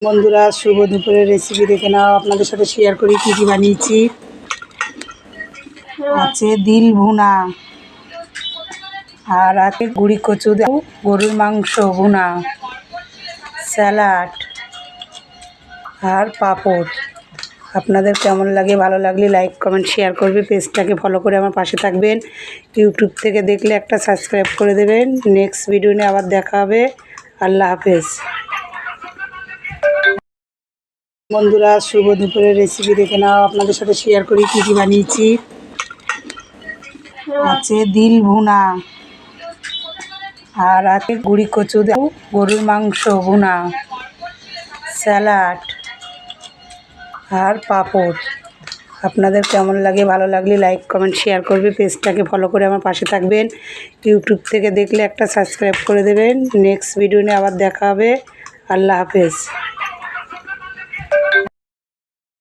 বন্ধুরা শুভ দুপুরের রেসিপি দেখে নাও। আপনাদের সাথে শেয়ার করি কী কী বানিয়েছি। আছে দিল ভুনা, আর আছে গুড়ি কচু গরুর মাংস ভুনা, স্যালাড আর পাঁপড়। আপনাদের কেমন লাগে? ভালো লাগলে লাইক কমেন্ট শেয়ার করবে, পেজটাকে ফলো করে আমার পাশে থাকবেন। ইউটিউব থেকে দেখলে একটা সাবস্ক্রাইব করে দেবেন। নেক্সট ভিডিও নিয়ে আবার দেখা হবে। আল্লাহ হাফেজ। বন্ধুরা শুভ দুপুরের রেসিপি দেখে নাও। আপনাদের সাথে শেয়ার করি কী কী বানিয়েছি। আছে দিল ভুনা, আর আছে গুড়ি কচু গরুর মাংস ভুনা, স্যালাড আর পাঁপড়। আপনাদের কেমন লাগে? ভালো লাগলে লাইক কমেন্ট শেয়ার করবে, পেজটাকে ফলো করে আমার পাশে থাকবেন। ইউটিউব থেকে দেখলে একটা সাবস্ক্রাইব করে দেবেন। নেক্সট ভিডিও নিয়ে আবার দেখা হবে। আল্লাহ হাফেজ।